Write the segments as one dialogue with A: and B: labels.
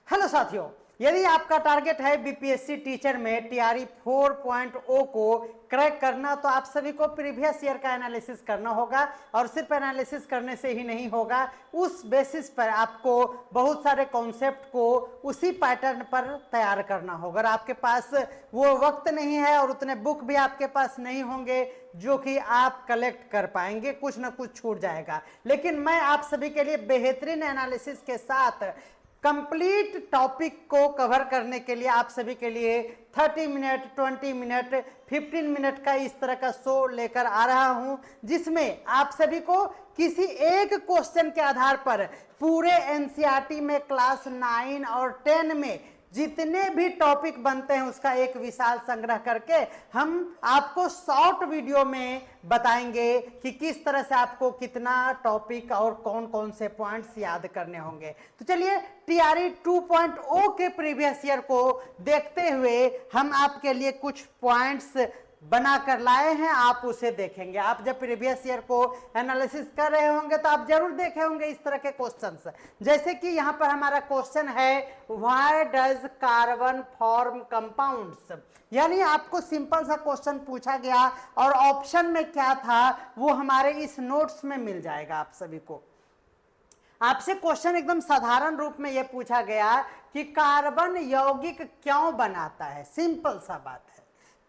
A: Hello साथियों, यदि आपका टारगेट है बीपीएससी टीचर में टीआरई 4.0 को क्रैक करना, तो आप सभी को प्रीवियस ईयर का एनालिसिस करना होगा। और सिर्फ एनालिसिस करने से ही नहीं होगा, उस बेसिस पर आपको बहुत सारे कॉन्सेप्ट को उसी पैटर्न पर तैयार करना होगा। अगर आपके पास वो वक्त नहीं है और उतने बुक भी आपके पास नहीं होंगे जो कि आप कलेक्ट कर पाएंगे, कुछ ना कुछ छूट जाएगा। लेकिन मैं आप सभी के लिए बेहतरीन एनालिसिस के साथ कंप्लीट टॉपिक को कवर करने के लिए आप सभी के लिए 30 मिनट, 20 मिनट, 15 मिनट का इस तरह का शो लेकर आ रहा हूं, जिसमें आप सभी को किसी एक क्वेश्चन के आधार पर पूरे एनसीईआरटी में क्लास 9 और 10 में जितने भी टॉपिक बनते हैं उसका एक विशाल संग्रह करके हम आपको शॉर्ट वीडियो में बताएंगे कि किस तरह से आपको कितना टॉपिक और कौन कौन से पॉइंट्स याद करने होंगे। तो चलिए टीआरई 2.0 के प्रीवियस ईयर को देखते हुए हम आपके लिए कुछ पॉइंट्स बना कर लाए हैं, आप उसे देखेंगे। आप जब प्रीवियस ईयर को एनालिसिस कर रहे होंगे तो आप जरूर देखे होंगे इस तरह के क्वेश्चंस। जैसे कि यहां पर हमारा क्वेश्चन है, why does carbon form compounds. यानी आपको सिंपल सा क्वेश्चन पूछा गया और ऑप्शन में क्या था वो हमारे इस नोट्स में मिल जाएगा। आप सभी को आपसे क्वेश्चन एकदम साधारण रूप में यह पूछा गया कि कार्बन यौगिक क्यों बनाता है। सिंपल सा बात है,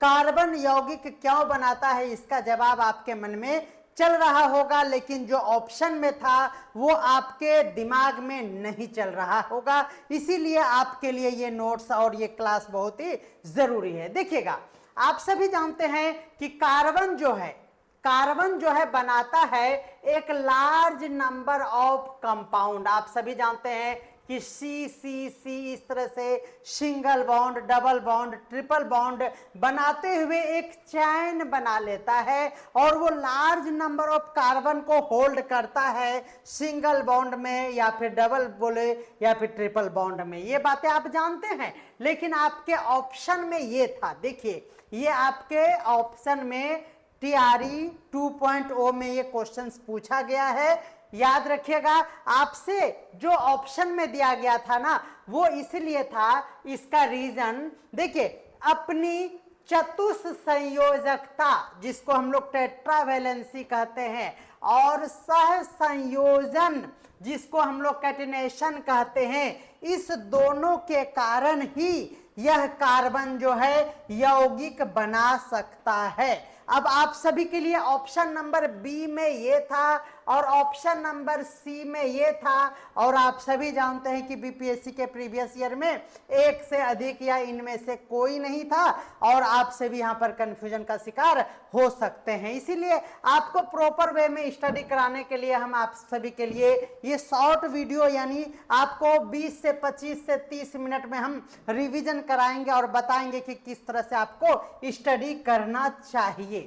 A: कार्बन यौगिक क्यों बनाता है, इसका जवाब आपके मन में चल रहा होगा, लेकिन जो ऑप्शन में था वो आपके दिमाग में नहीं चल रहा होगा। इसीलिए आपके लिए ये नोट्स और ये क्लास बहुत ही जरूरी है। देखिएगा, आप सभी जानते हैं कि कार्बन जो है बनाता है एक लार्ज नंबर ऑफ कंपाउंड। आप सभी जानते हैं कि सी इस तरह से single bond, double bond, triple bond बनाते हुए एक चैन बना लेता है और वो लार्ज नंबर ऑफ कार्बन को होल्ड करता है सिंगल बॉन्ड में, या फिर डबल बोले या फिर ट्रिपल बॉन्ड में। ये बातें आप जानते हैं, लेकिन आपके ऑप्शन में ये था। देखिए, ये आपके ऑप्शन में टीआरई 2.0 में ये क्वेश्चंस पूछा गया है। याद रखिएगा, आपसे जो ऑप्शन में दिया गया था ना वो इसलिए था, इसका रीजन देखिए, अपनी चतुस्संयोजकता जिसको हम लोग टेट्रावैलेंसी कहते हैं और सह संयोजन जिसको हम लोग कैटिनेशन कहते हैं, इस दोनों के कारण ही यह कार्बन जो है यौगिक बना सकता है। अब आप सभी के लिए ऑप्शन नंबर बी में ये था और ऑप्शन नंबर सी में ये था, और आप सभी जानते हैं कि बीपीएससी के प्रीवियस ईयर में एक से अधिक या इनमें से कोई नहीं था और आप सभी यहां पर कंफ्यूजन का शिकार हो सकते हैं। इसीलिए आपको प्रॉपर वे में स्टडी कराने के लिए हम आप सभी के लिए ये शॉर्ट वीडियो, यानी आपको 20 से 25 से 30 मिनट में हम रिवीजन कराएंगे और बताएंगे कि किस तरह से आपको स्टडी करना चाहिए।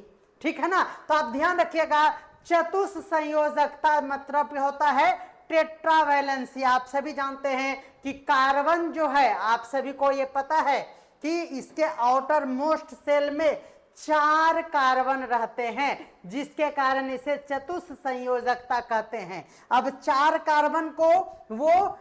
A: ठीक है ना? तो आप ध्यान रखिएगा, चतुस्संयोजकता मतलब होता है टेट्रावैलेंसी। आप सभी जानते हैं कि कार्बन जो है, आप सभी को ये पता है कि इसके आउटर मोस्ट सेल में 4 कार्बन रहते हैं, जिसके कारण इसे चतुस्संयोजकता कहते हैं। अब 4 कार्बन को वो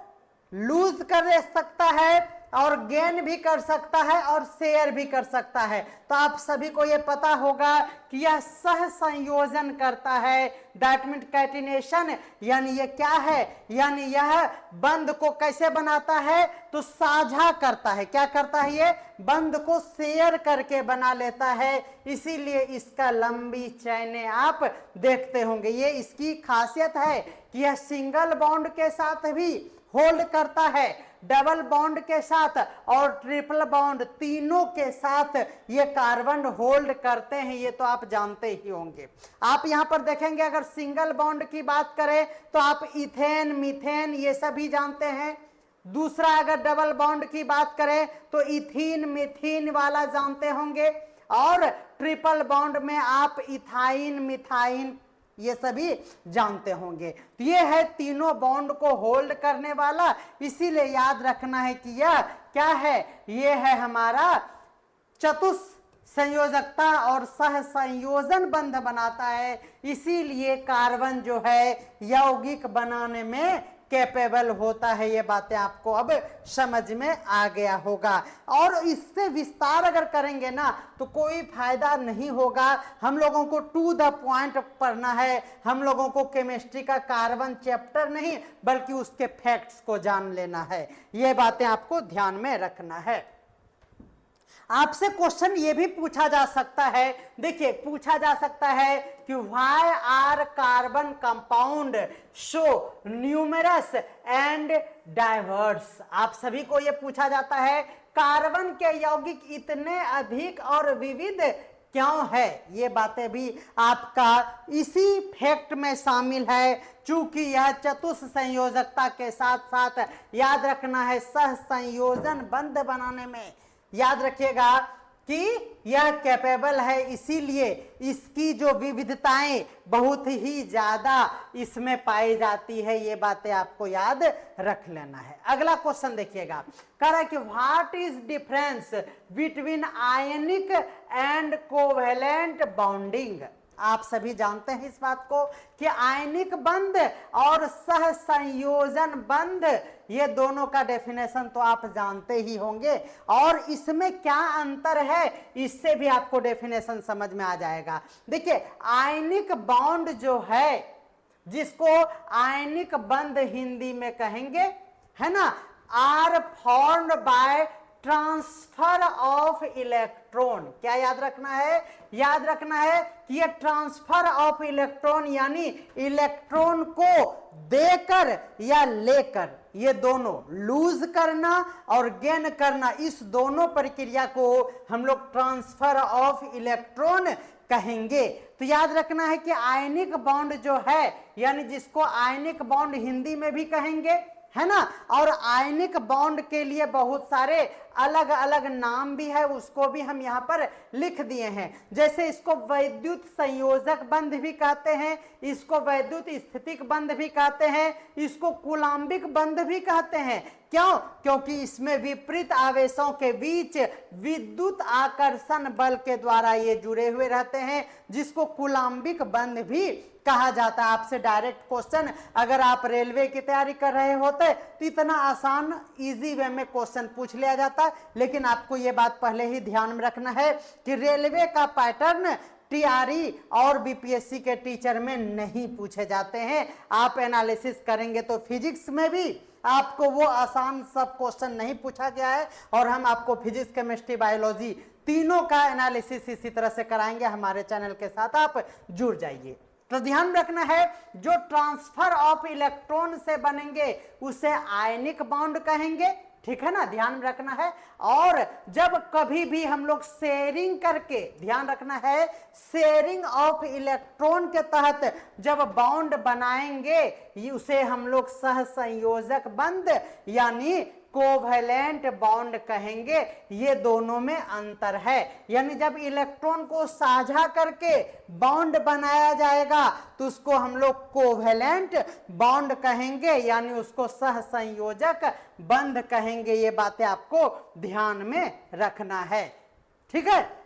A: लूज कर सकता है और गेन भी कर सकता है और शेयर भी कर सकता है। तो आप सभी को यह पता होगा कि यह सह संयोजन करता है, दैट मीन कैटिनेशन। यानी ये क्या है, यानी यह बंध को कैसे बनाता है, तो साझा करता है। क्या करता है, ये बंध को शेयर करके बना लेता है। इसीलिए इसका लंबी चैने आप देखते होंगे। ये इसकी खासियत है कि यह सिंगल बॉन्ड के साथ भी होल्ड करता है, डबल बॉन्ड के साथ और ट्रिपल बॉन्ड, तीनों के साथ ये कार्बन होल्ड करते हैं। ये तो आप जानते ही होंगे। आप यहां पर देखेंगे, अगर सिंगल बॉन्ड की बात करें तो आप इथेन, मीथेन ये सभी जानते हैं। दूसरा, अगर डबल बॉन्ड की बात करें तो इथीन, मीथीन वाला जानते होंगे, और ट्रिपल बॉन्ड में आप इथाइन, मिथाइन ये सभी जानते होंगे। तो ये है तीनों बॉन्ड को होल्ड करने वाला। इसीलिए याद रखना है कि यह क्या है, ये है हमारा चतुस्संयोजकता और सह संयोजन बंध बनाता है। इसीलिए कार्बन जो है यौगिक बनाने में कैपेबल होता है। ये बातें आपको अब समझ में आ गया होगा। और इससे विस्तार अगर करेंगे ना तो कोई फायदा नहीं होगा। हम लोगों को टू द पॉइंट पढ़ना है। हम लोगों को केमिस्ट्री का कार्बन चैप्टर नहीं बल्कि उसके फैक्ट्स को जान लेना है। ये बातें आपको ध्यान में रखना है। आपसे क्वेश्चन ये भी पूछा जा सकता है, देखिए पूछा जा सकता है कि why are carbon compound so numerous and diverse. आप सभी को ये पूछा जाता है कार्बन के यौगिक इतने अधिक और विविध क्यों है। ये बातें भी आपका इसी फैक्ट में शामिल है। चूंकि यह चतुष्क संयोजकता के साथ साथ याद रखना है सह संयोजन बंध बनाने में, याद रखिएगा कि यह कैपेबल है, इसीलिए इसकी जो विविधताएं बहुत ही ज्यादा इसमें पाई जाती है। ये बातें आपको याद रख लेना है। अगला क्वेश्चन देखिएगा, कह रहा है कि what is difference between ionic and covalent bonding. आप सभी जानते हैं इस बात को कि आयनिक बंध और सह संयोजन बंध, ये दोनों का डेफिनेशन तो आप जानते ही होंगे और इसमें क्या अंतर है इससे भी आपको डेफिनेशन समझ में आ जाएगा। देखिए आयनिक बॉन्ड जो है, जिसको आयनिक बंध हिंदी में कहेंगे, है ना, are formed by transfer of electron. क्या याद रखना है? याद रखना है कि यह ट्रांसफर ऑफ इलेक्ट्रॉन यानी इलेक्ट्रॉन को देकर या लेकर, ये दोनों लूज करना और गेन करना, इस दोनों प्रक्रिया को हम लोग ट्रांसफर ऑफ इलेक्ट्रॉन कहेंगे। तो याद रखना है कि आयनिक बॉन्ड जो है, यानी जिसको आयनिक बॉन्ड हिंदी में भी कहेंगे, है ना, और आयनिक बॉन्ड के लिए बहुत सारे अलग अलग नाम भी है, उसको भी हम यहाँ पर लिख दिए हैं। जैसे इसको वैद्युत संयोजक बंध भी कहते हैं, इसको वैद्युत स्थितिक बंध भी कहते हैं, इसको कुलाम्बिक बंध भी कहते हैं। क्यों? क्योंकि इसमें विपरीत आवेशों के बीच विद्युत आकर्षण बल के द्वारा ये जुड़े हुए रहते हैं, जिसको कुलाम्बिक बंध भी कहा जाता है। आपसे डायरेक्ट क्वेश्चन अगर आप रेलवे की तैयारी कर रहे होते तो इतना आसान इजी वे में क्वेश्चन पूछ लिया जाता, लेकिन आपको ये बात पहले ही ध्यान में रखना है कि रेलवे का पैटर्न टीआरई और बीपीएससी के टीचर में नहीं पूछे जाते हैं। आप एनालिसिस करेंगे तो फिजिक्स में भी आपको वो आसान सब क्वेश्चन नहीं पूछा गया है, और हम आपको फिजिक्स, केमिस्ट्री, बायोलॉजी तीनों का एनालिसिस इसी तरह से कराएंगे। हमारे चैनल के साथ आप जुड़ जाइए। तो ध्यान रखना है, जो ट्रांसफर ऑफ इलेक्ट्रॉन से बनेंगे उसे आयनिक बॉन्ड कहेंगे, ठीक है ना, ध्यान रखना है। और जब कभी भी हम लोग शेयरिंग करके, ध्यान रखना है, शेयरिंग ऑफ इलेक्ट्रॉन के तहत जब बॉन्ड बनाएंगे उसे हम लोग सहसंयोजक बंध यानी कोवैलेंट बॉन्ड कहेंगे। ये दोनों में अंतर है, यानी जब इलेक्ट्रॉन को साझा करके बॉन्ड बनाया जाएगा तो उसको हम लोग कोवैलेंट बॉन्ड कहेंगे, यानी उसको सहसंयोजक बंध कहेंगे। ये बातें आपको ध्यान में रखना है, ठीक है।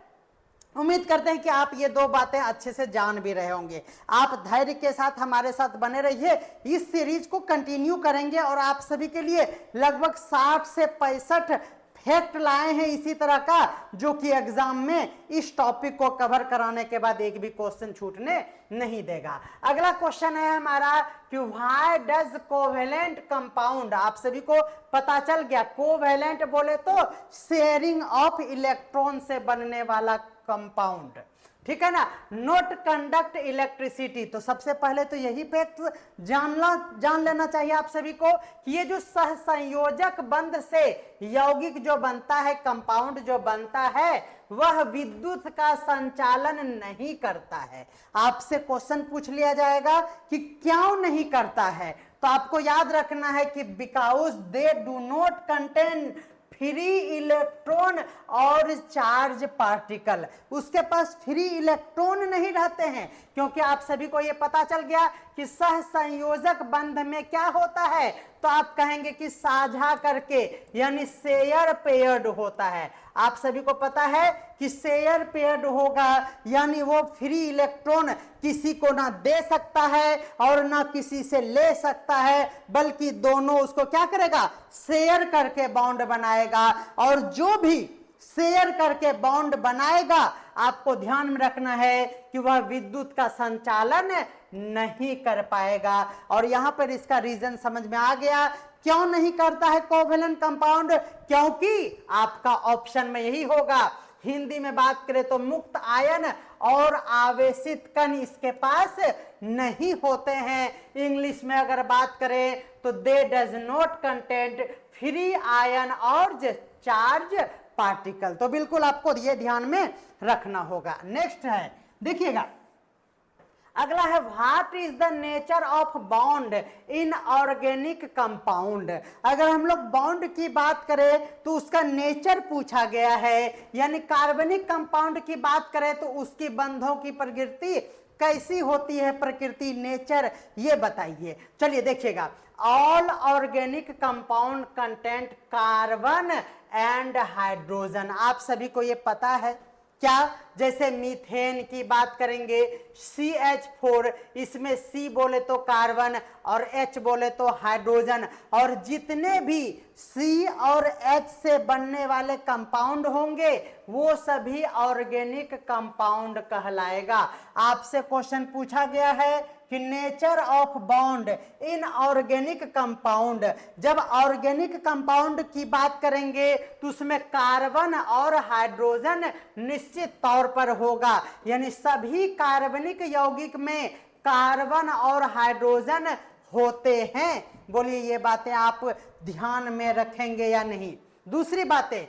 A: उम्मीद करते हैं कि आप ये दो बातें अच्छे से जान भी रहे होंगे। आप धैर्य के साथ हमारे साथ बने रहिए, इस सीरीज को कंटिन्यू करेंगे और आप सभी के लिए लगभग 60 से 65 फैक्ट लाए हैं इसी तरह का, जो कि एग्जाम में इस टॉपिक को कवर कराने के बाद एक भी क्वेश्चन छूटने नहीं देगा। अगला क्वेश्चन है हमारा कि व्हाई डज कोवेलेंट कंपाउंड। आप सभी को पता चल गया, कोवेलेंट बोले तो शेयरिंग ऑफ इलेक्ट्रॉन से बनने वाला कंपाउंड, ठीक है ना, नॉट कंडक्ट इलेक्ट्रिसिटी। तो सबसे पहले तो यही फैक्ट जान लेना चाहिए आप सभी को कि ये जो सहसंयोजक बंध से यौगिक जो बनता है, कंपाउंड जो बनता है, वह विद्युत का संचालन नहीं करता है। आपसे क्वेश्चन पूछ लिया जाएगा कि क्यों नहीं करता है, तो आपको याद रखना है कि because they do not contain free electron और चार्ज पार्टिकल। उसके पास फ्री इलेक्ट्रॉन नहीं रहते हैं, क्योंकि आप सभी को यह पता चल गया कि सहसंयोजक बंध में क्या होता है, तो आप कहेंगे कि साझा करके यानी शेयर पेयर्ड होता है। आप सभी को पता है कि शेयर पेयर्ड होगा यानी वो फ्री इलेक्ट्रॉन किसी को ना दे सकता है और ना किसी से ले सकता है, बल्कि दोनों उसको क्या करेगा, शेयर करके बॉन्ड बनाएगा। और जो भी शेयर करके बॉन्ड बनाएगा, आपको ध्यान में रखना है कि वह विद्युत का संचालन नहीं कर पाएगा। और यहां पर इसका रीजन समझ में आ गया, क्यों नहीं करता है कोवेलेंट कंपाउंड, क्योंकि आपका ऑप्शन में यही होगा। हिंदी में बात करें तो मुक्त आयन और आवेशित कण इसके पास नहीं होते हैं। इंग्लिश में अगर बात करें तो दे does not content free ion और चार्ज पार्टिकल। तो बिल्कुल आपको ये ध्यान में रखना होगा। नेक्स्ट है, देखिएगा अगला है, what is the nature of bond in organic compound. अगर हम लोग बॉन्ड की बात करें तो उसका नेचर पूछा गया है, यानी कार्बनिक कंपाउंड की बात करें तो उसकी बंधों की प्रकृति कैसी होती है, प्रकृति नेचर ये बताइए। चलिए देखिएगा, all organic compound content carbon and hydrogen. आप सभी को ये पता है क्या, जैसे मीथेन की बात करेंगे CH4, इसमें C बोले तो कार्बन और H बोले तो हाइड्रोजन, और जितने भी C और H से बनने वाले कंपाउंड होंगे वो सभी ऑर्गेनिक कंपाउंड कहलाएगा। आपसे क्वेश्चन पूछा गया है कि nature of bond in organic compound. जब ऑर्गेनिक कंपाउंड की बात करेंगे तो उसमें कार्बन और हाइड्रोजन निश्चित तौर पर होगा, यानी सभी कार्बनिक यौगिक में कार्बन और हाइड्रोजन होते हैं। बोलिए ये बातें आप ध्यान में रखेंगे या नहीं। दूसरी बातें,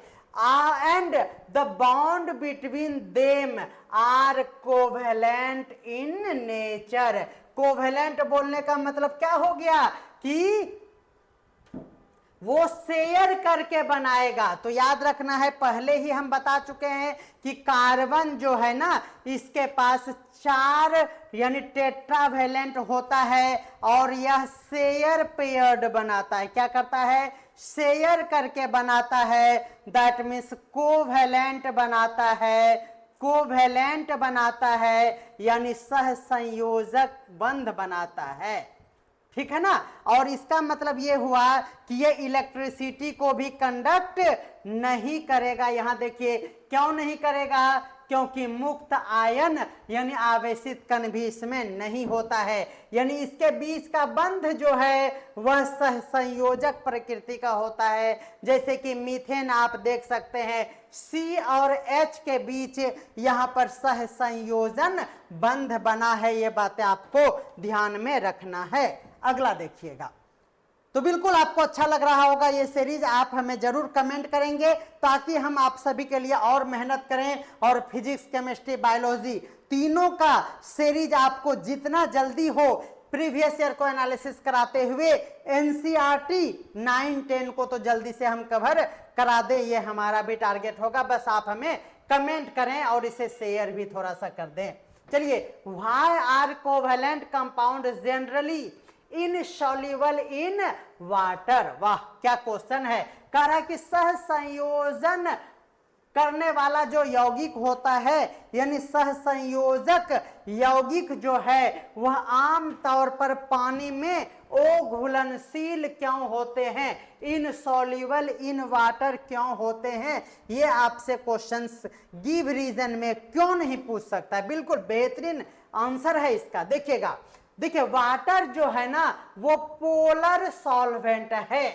A: and the bond between them are covalent in nature। Covalent बोलने का मतलब क्या हो गया कि वो शेयर करके बनाएगा। तो याद रखना है, पहले ही हम बता चुके हैं कि कार्बन जो है ना इसके पास 4 यानी टेट्रावेलेंट होता है और यह शेयर पेयर्ड बनाता है। क्या करता है, शेयर करके बनाता है। दैट मीन्स कोवेलेंट बनाता है, कोवेलेंट बनाता है यानी सहसंयोजक बंध बनाता है। ठीक है ना। और इसका मतलब ये हुआ कि ये इलेक्ट्रिसिटी को भी कंडक्ट नहीं करेगा। यहां देखिए क्यों नहीं करेगा, क्योंकि मुक्त आयन यानी आवेशित कण भी इसमें नहीं होता है, यानी इसके बीच का बंध जो है वह सहसंयोजक प्रकृति का होता है। जैसे कि मीथेन आप देख सकते हैं C और H के बीच यहाँ पर सहसंयोजन बंध बना है। ये बातें आपको ध्यान में रखना है। अगला देखिएगा, तो बिल्कुल आपको अच्छा लग रहा होगा ये सीरीज, आप हमें जरूर कमेंट करेंगे ताकि हम आप सभी के लिए और मेहनत करें और फिजिक्स, केमिस्ट्री, बायोलॉजी तीनों का सीरीज आपको जितना जल्दी हो प्रीवियस ईयर को एनालिसिस कराते हुए NCERT 9-10 को तो जल्दी से हम कवर करा दे, ये हमारा भी टारगेट होगा। बस आप हमें कमेंट करें और इसे शेयर भी थोड़ा सा कर दें। चलिए, why are covalent compound generally insoluble in water. वाह क्या क्वेश्चन है। कह रहा है कि सहसंयोजन करने वाला जो यौगिक होता है यानी सहसंयोजक यौगिक जो है वह आम तौर पर पानी में अघुलनशील क्यों होते हैं, इनसॉल्युबल इन वाटर क्यों होते हैं। ये आपसे क्वेश्चंस गिव रीजन में क्यों नहीं पूछ सकता है। बिल्कुल बेहतरीन आंसर है इसका। देखिएगा, देखिए वाटर जो है ना वो पोलर सॉल्वेंट है,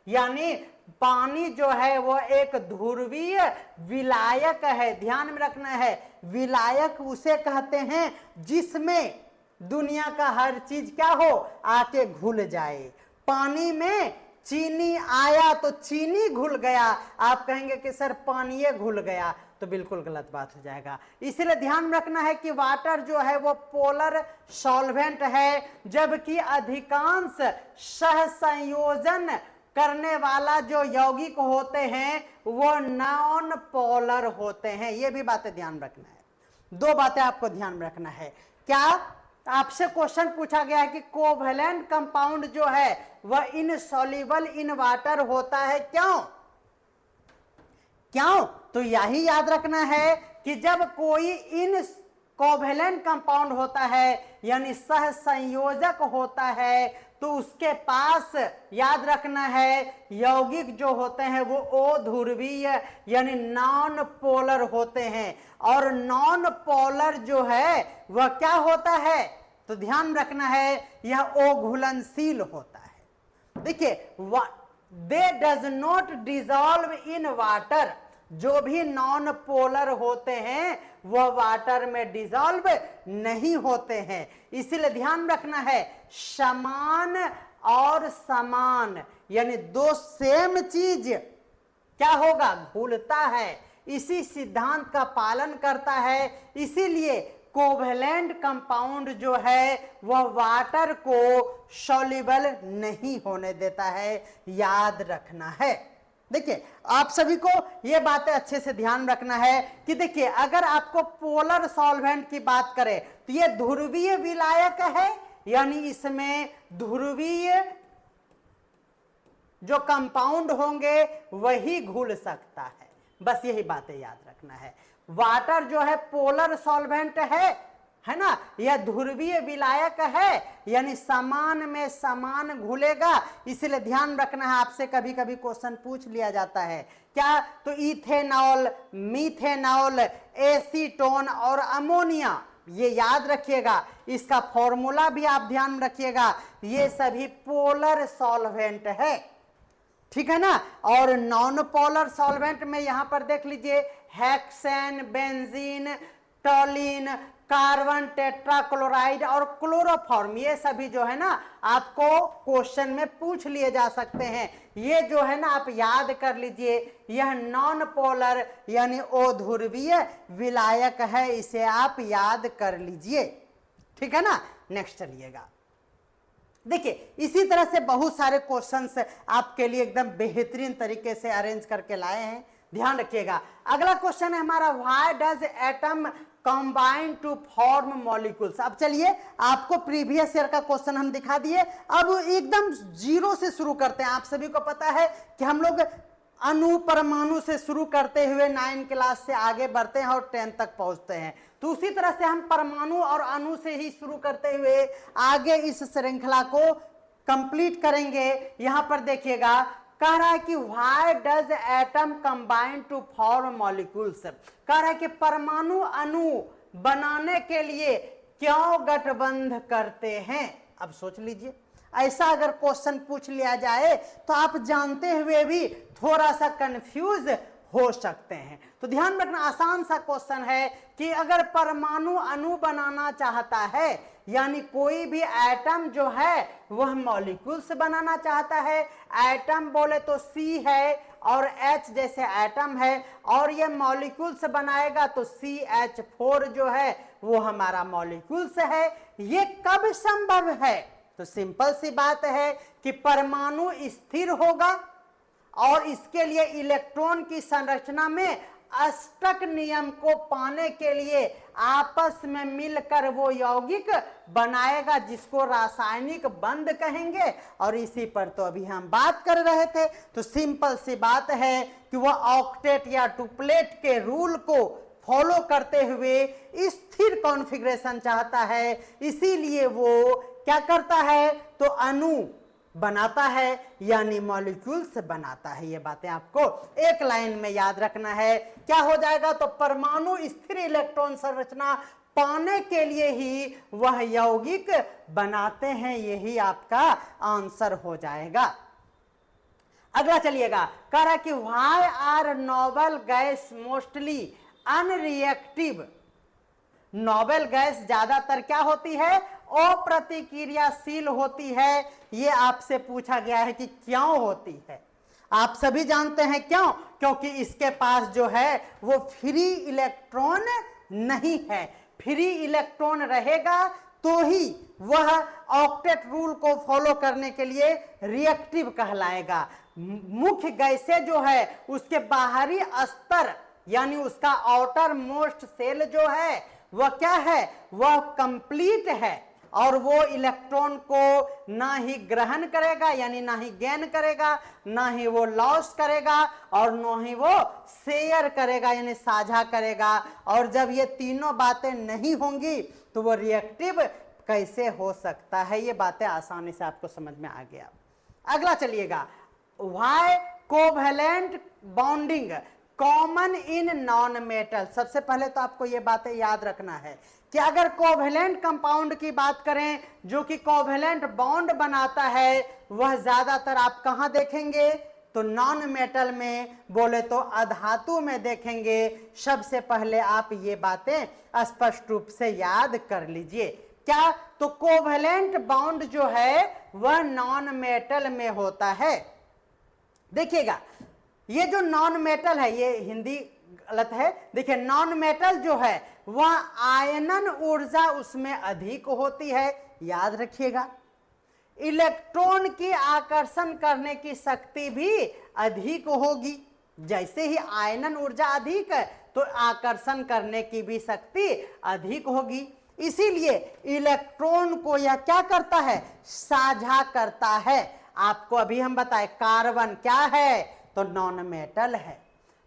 A: यानी पानी जो है वो एक ध्रुवीय विलायक है। ध्यान में रखना है, विलायक उसे कहते हैं जिसमें दुनिया का हर चीज क्या हो, आके घुल जाए। पानी में चीनी आया तो चीनी घुल गया, आप कहेंगे कि सर पानी घुल गया, तो बिल्कुल गलत बात हो जाएगा। इसलिए ध्यान रखना है कि वाटर जो है वो पोलर सॉल्वेंट है, जबकि अधिकांश सहसंयोजन करने वाला जो यौगिक होते हैं वो नॉन पोलर होते हैं। ये भी बातें ध्यान रखना है। 2 बातें आपको ध्यान में रखना है। क्या, आपसे क्वेश्चन पूछा गया है कि कोवेलेंट कंपाउंड जो है वह इनसॉल्युबल इन वाटर होता है, क्यों? क्यों? तो यही याद रखना है कि जब कोई इन कोवेलेंट कंपाउंड होता है यानी सह संयोजक होता है तो उसके पास याद रखना है यौगिक जो होते हैं वो ओ ध्रुवीय यानी नॉन पोलर होते हैं, और नॉन पोलर जो है वह क्या होता है? तो ध्यान रखना है यह ओ घुलनशील होता है। देखिए, दे does not dissolve in water, जो भी नॉन पोलर होते हैं वह वाटर में डिजॉल्व नहीं होते हैं। इसीलिए ध्यान रखना है समान और समान यानी दो सेम चीज क्या होगा? घुलता है। इसी सिद्धांत का पालन करता है, इसीलिए कोवेलेंट कंपाउंड जो है वह वाटर को सॉल्युबल नहीं होने देता है, याद रखना है। देखिए, आप सभी को यह बातें अच्छे से ध्यान रखना है कि देखिए, अगर आपको पोलर सॉल्वेंट की बात करें तो यह ध्रुवीय विलायक है, यानी इसमें ध्रुवीय जो कंपाउंड होंगे वही घुल सकता है। बस यही बातें याद रखना है। वाटर जो है पोलर सॉल्वेंट है ना, यह ध्रुवीय विलायक है यानी समान में समान घुलेगा। इसलिए ध्यान रखना है, आपसे कभी कभी क्वेश्चन पूछ लिया जाता है क्या? तो इथेनॉल, मीथेनॉल, एसीटोन और अमोनिया, ये याद रखिएगा, इसका फॉर्मूला भी आप ध्यान रखिएगा, ये सभी पोलर सॉल्वेंट है, ठीक है ना। और नॉन पोलर सॉल्वेंट में यहां पर देख लीजिए हेक्सेन, बेंजीन, टॉलिन, कार्बन टेट्राक्लोराइड और क्लोरोफॉर्म, ये सभी जो है ना आपको क्वेश्चन में पूछ लिए जा सकते हैं। ये जो है ना आप याद कर लीजिए, यह नॉन पोलर यानी अध्रुवीय विलायक है, इसे आप याद कर लीजिए, ठीक है ना। नेक्स्ट चलिएगा। देखिए, इसी तरह से बहुत सारे क्वेश्चंस आपके लिए एकदम बेहतरीन तरीके से अरेंज करके लाए हैं, ध्यान रखिएगा। अगला क्वेश्चन है हमारा, why does atom combine to form molecules. अब चलिए, आपको प्रीवियस ईयर का क्वेश्चन हम दिखा दिए, अब एकदम जीरो से शुरू करते हैं। आप सभी को पता है कि हम लोग अणु परमाणु से शुरू करते हुए 9 क्लास से आगे बढ़ते हैं और 10 तक पहुंचते हैं, तो उसी तरह से हम परमाणु और अणु से ही शुरू करते हुए आगे इस श्रृंखला को कंप्लीट करेंगे। यहां पर देखिएगा, कह रहा है कि why does atom combine to form molecules. कह रहा है कि परमाणु अणु बनाने के लिए क्यों गठबंध करते हैं। अब सोच लीजिए, ऐसा अगर क्वेश्चन पूछ लिया जाए तो आप जानते हुए भी थोड़ा सा कंफ्यूज हो सकते हैं। तो ध्यान रखना, आसान सा क्वेश्चन है कि अगर परमाणु अणु बनाना चाहता है यानी कोई भी एटम जो है वह मॉलिक्यूल्स बनाना चाहता है, एटम बोले तो C है और H जैसे एटम है, और ये मॉलिक्यूल्स बनाएगा तो CH4 जो है वो हमारा मॉलिक्यूल्स है। ये कब संभव है? तो सिंपल सी बात है कि परमाणु स्थिर होगा और इसके लिए इलेक्ट्रॉन की संरचना में अष्टक नियम को पाने के लिए आपस में मिलकर वो यौगिक बनाएगा जिसको रासायनिक बंध कहेंगे, और इसी पर तो अभी हम बात कर रहे थे। तो सिंपल सी बात है कि वह ऑक्टेट या टुपलेट के रूल को फॉलो करते हुए स्थिर कॉन्फ़िगरेशन चाहता है, इसीलिए वो क्या करता है? तो अणु बनाता है यानी मॉलिक्यूल्स बनाता है। ये बातें आपको एक लाइन में याद रखना है। क्या हो जाएगा? तो परमाणु स्थिर इलेक्ट्रॉन संरचना पाने के लिए ही वह यौगिक बनाते हैं, यही आपका आंसर हो जाएगा। अगला चलिएगा, कह रहा है कि why are noble gas mostly unreactive. Noble gas ज्यादातर क्या होती है? अप्रतिक्रियाशील होती है। ये आपसे पूछा गया है कि क्यों होती है। आप सभी जानते हैं क्यों? क्योंकि इसके पास जो है वो फ्री इलेक्ट्रॉन नहीं है। फ्री इलेक्ट्रॉन रहेगा तो ही वह ऑक्टेट रूल को फॉलो करने के लिए रिएक्टिव कहलाएगा। मुख्य गैसें जो है उसके बाहरी स्तर यानी उसका आउटर मोस्ट सेल जो है वह क्या है? वह कंप्लीट है, और वो इलेक्ट्रॉन को ना ही ग्रहण करेगा यानी ना ही गेन करेगा, ना ही वो लॉस करेगा और ना ही वो शेयर करेगा यानी साझा करेगा। और जब ये तीनों बातें नहीं होंगी तो वो रिएक्टिव कैसे हो सकता है, ये बातें आसानी से आपको समझ में आ गया। अगला चलिएगा, why covalent bonding common in non metal. सबसे पहले तो आपको ये बातें याद रखना है कि अगर कोवैलेंट कंपाउंड की बात करें जो कि कोवैलेंट बॉन्ड बनाता है, वह ज्यादातर आप कहां देखेंगे तो नॉन मेटल में, बोले तो अधातु में देखेंगे। सबसे पहले आप ये बातें स्पष्ट रूप से याद कर लीजिए। क्या तो कोवैलेंट बॉन्ड जो है वह नॉन मेटल में होता है। देखिएगा ये जो नॉन मेटल है, ये हिंदी गलत है, देखिए नॉन मेटल जो है वह आयनन ऊर्जा उसमें अधिक होती है, याद रखिएगा। इलेक्ट्रॉन की आकर्षण करने की शक्ति भी अधिक होगी। जैसे ही आयनन ऊर्जा अधिक है तो आकर्षण करने की भी शक्ति अधिक होगी। इसीलिए इलेक्ट्रॉन को यह क्या करता है, साझा करता है। आपको अभी हम बताए कार्बन क्या है तो नॉन मेटल है,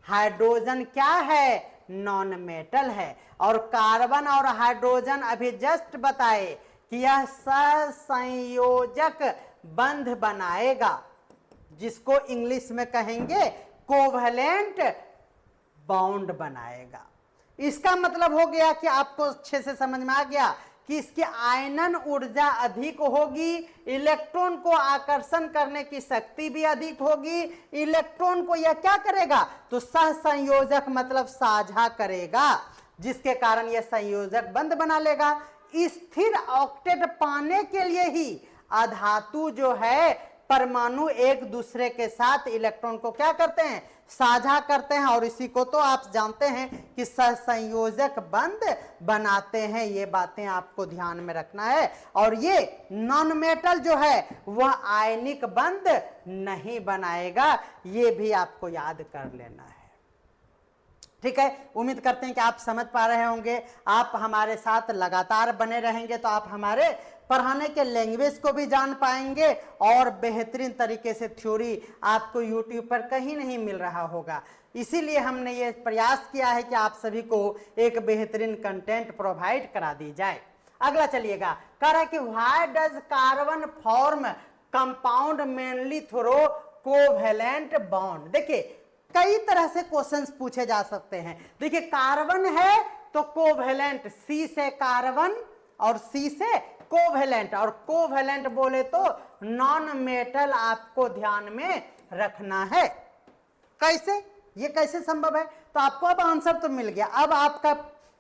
A: हाइड्रोजन क्या है नॉन मेटल है, और कार्बन और हाइड्रोजन अभी जस्ट बताए कि यह सहसंयोजक बंध बनाएगा, जिसको इंग्लिश में कहेंगे कोवैलेंट बॉन्ड बनाएगा। इसका मतलब हो गया कि आपको अच्छे से समझ में आ गया कि इसकी आयनन ऊर्जा अधिक होगी, इलेक्ट्रॉन को आकर्षण करने की शक्ति भी अधिक होगी। इलेक्ट्रॉन को यह क्या करेगा तो सहसंयोजक मतलब साझा करेगा, जिसके कारण यह संयोजक बंध बना लेगा। स्थिर ऑक्टेट पाने के लिए ही अधातु जो है परमाणु एक दूसरे के साथ इलेक्ट्रॉन को क्या करते हैं, साझा करते हैं, और इसी को तो आप जानते हैं कि सहसंयोजक बंध बनाते हैं। ये बातें आपको ध्यान में रखना है। और ये नॉन मेटल जो है वह आयनिक बंध नहीं बनाएगा, ये भी आपको याद कर लेना है। ठीक है, उम्मीद करते हैं कि आप समझ पा रहे होंगे। आप हमारे साथ लगातार बने रहेंगे तो आप हमारे पढ़ाने के लैंग्वेज को भी जान पाएंगे और बेहतरीन तरीके से थ्योरी आपको यूट्यूब पर कहीं नहीं मिल रहा होगा। इसीलिए हमने ये प्रयास किया है कि आप सभी को एक बेहतरीन कंटेंट प्रोवाइड करा दी जाए। अगला चलिएगा, कह रहा है कि why does carbon form compound mainly through covalent bond. देखिए कई तरह से क्वेश्चंस पूछे जा सकते हैं। देखिए कार्बन है तो कोवैलेंट, सी से कार्बन और सी से कोवैलेंट, और कोवैलेंट बोले तो नॉन मेटल आपको ध्यान में रखना है। कैसे, ये कैसे संभव है, तो आपको अब आंसर तो मिल गया। अब आपका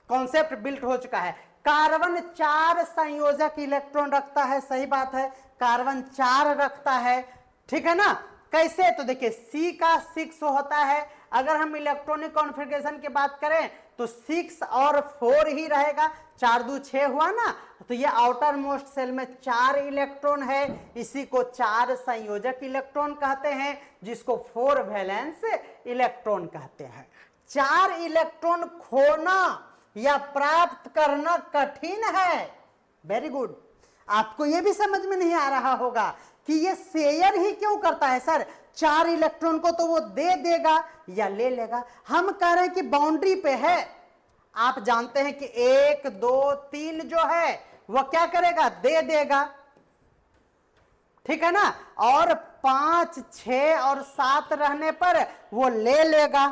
A: कॉन्सेप्ट बिल्ट हो चुका है। कार्बन 4 संयोजक इलेक्ट्रॉन रखता है, सही बात है, कार्बन 4 रखता है, ठीक है ना। कैसे, तो देखिए C का 6 होता है। अगर हम इलेक्ट्रॉनिक कॉन्फ़िगरेशन की बात करें तो 6 और 4 ही रहेगा, 4 दूनी 6 हुआ ना। तो ये आउटर मोस्ट सेल में 4 इलेक्ट्रॉन है, इसी को 4 संयोजक इलेक्ट्रॉन कहते हैं, जिसको 4 वैलेंस इलेक्ट्रॉन कहते हैं। 4 इलेक्ट्रॉन खोना या प्राप्त करना कठिन है। वेरी गुड, आपको ये भी समझ में नहीं आ रहा होगा कि ये शेयर ही क्यों करता है सर, 4 इलेक्ट्रॉन को तो वो दे देगा या ले लेगा। हम कह रहे हैं कि बाउंड्री पे है। आप जानते हैं कि 1 2 3 जो है वह क्या करेगा, दे देगा, ठीक है ना, और 5 6 और 7 रहने पर वो ले लेगा।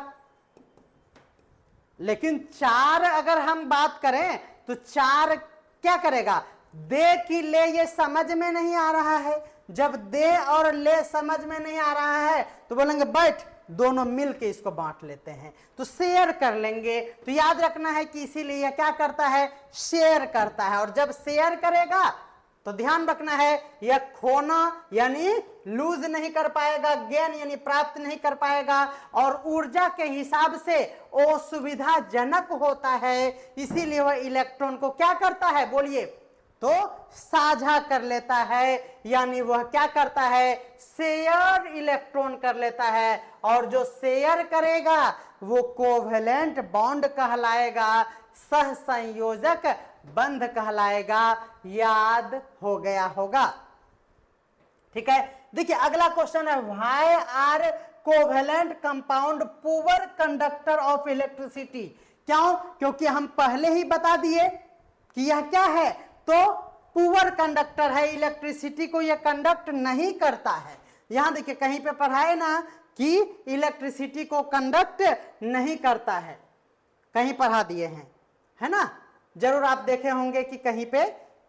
A: लेकिन 4 अगर हम बात करें तो 4 क्या करेगा, दे कि ले, ये समझ में नहीं आ रहा है। जब दे और ले समझ में नहीं आ रहा है तो बोलेंगे बैठ, दोनों मिलके इसको बांट लेते हैं, तो शेयर कर लेंगे। तो याद रखना है कि इसीलिए यह क्या करता है, शेयर करता है। और जब शेयर करेगा तो ध्यान रखना है यह खोना यानी लूज नहीं कर पाएगा, गेन यानी प्राप्त नहीं कर पाएगा, और ऊर्जा के हिसाब से असुविधाजनक होता है। इसीलिए वह इलेक्ट्रॉन को क्या करता है, बोलिए, तो साझा कर लेता है, यानी वह क्या करता है, शेयर इलेक्ट्रॉन कर लेता है। और जो शेयर करेगा वो कोवैलेंट बॉन्ड कहलाएगा, सहसंयोजक बंध कहलाएगा। याद हो गया होगा। ठीक है, देखिए अगला क्वेश्चन है, why are covalent compound poor conductor of electricity. क्यों? क्योंकि हम पहले ही बता दिए कि यह क्या है, तो पुअर कंडक्टर है, इलेक्ट्रिसिटी को यह कंडक्ट नहीं करता है। यहां देखिए कहीं पे पढ़ा है ना कि इलेक्ट्रिसिटी को कंडक्ट नहीं करता है, कहीं पढ़ा दिए हैं, है ना, जरूर आप देखे होंगे कि कहीं पे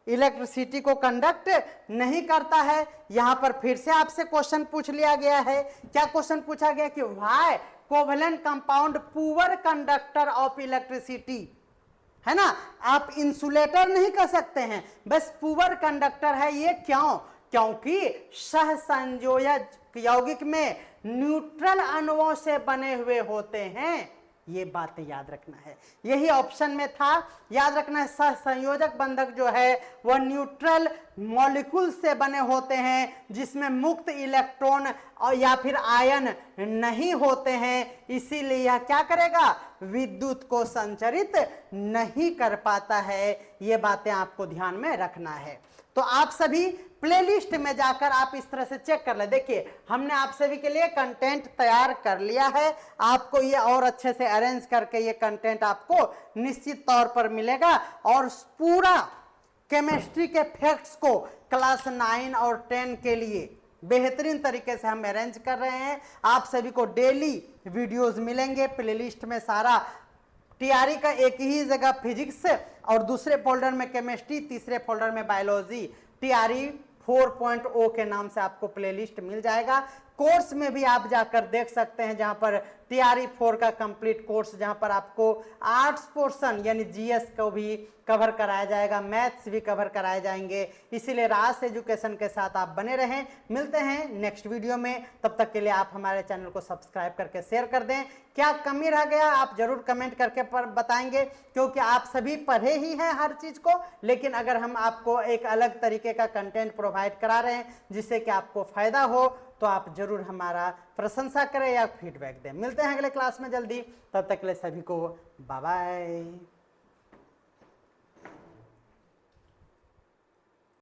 A: इलेक्ट्रिसिटी को कंडक्ट नहीं करता है। यहां पर फिर से आपसे क्वेश्चन पूछ लिया गया है। क्या क्वेश्चन पूछा गया कि why covalent compound poor conductor of electricity, है ना, आप इंसुलेटर नहीं कह सकते हैं, बस पुअर कंडक्टर है। ये क्यों? क्योंकि सहसंयोजक यौगिक में न्यूट्रल अणुओं से बने हुए होते हैं। ये बातें याद रखना है, यही ऑप्शन में था, याद रखना है। सहसंयोजक बंधक जो है वह न्यूट्रल मॉलिक्यूल से बने होते हैं, जिसमें मुक्त इलेक्ट्रॉन और या फिर आयन नहीं होते हैं। इसीलिए यह क्या करेगा, विद्युत को संचरित नहीं कर पाता है। ये बातें आपको ध्यान में रखना है। तो आप सभी प्लेलिस्ट में जाकर आप इस तरह से चेक कर ले। देखिए हमने आप सभी के लिए कंटेंट तैयार कर लिया है, आपको ये और अच्छे से अरेंज करके ये कंटेंट आपको निश्चित तौर पर मिलेगा। और पूरा केमिस्ट्री के फैक्ट्स को क्लास 9 और 10 के लिए बेहतरीन तरीके से हम अरेंज कर रहे हैं। आप सभी को डेली वीडियोस मिलेंगे। प्लेलिस्ट में सारा टीआरई का एक ही जगह फिजिक्स और दूसरे फोल्डर में केमिस्ट्री, तीसरे फोल्डर में बायोलॉजी, टीआरई 4.0 के नाम से आपको प्लेलिस्ट मिल जाएगा। कोर्स में भी आप जाकर देख सकते हैं, जहां पर टीआरई 4 का कंप्लीट कोर्स, जहां पर आपको आर्ट्स पोर्शन यानी जीएस को भी कवर कराया जाएगा, मैथ्स भी कवर कराए जाएंगे। इसीलिए रास एजुकेशन के साथ आप बने रहें। मिलते हैं नेक्स्ट वीडियो में, तब तक के लिए आप हमारे चैनल को सब्सक्राइब करके शेयर कर दें। क्या कमी रह गया आप जरूर कमेंट करके बताएंगे, क्योंकि आप सभी पढ़े ही हैं हर चीज को, लेकिन अगर हम आपको एक अलग तरीके का कंटेंट प्रोवाइड करा रहे हैं जिससे कि आपको फायदा हो, तो आप जरूर हमारा प्रशंसा करें या फीडबैक दें। मिलते हैं अगले क्लास में जल्दी, तब तक के लिए सभी को बाय बाय।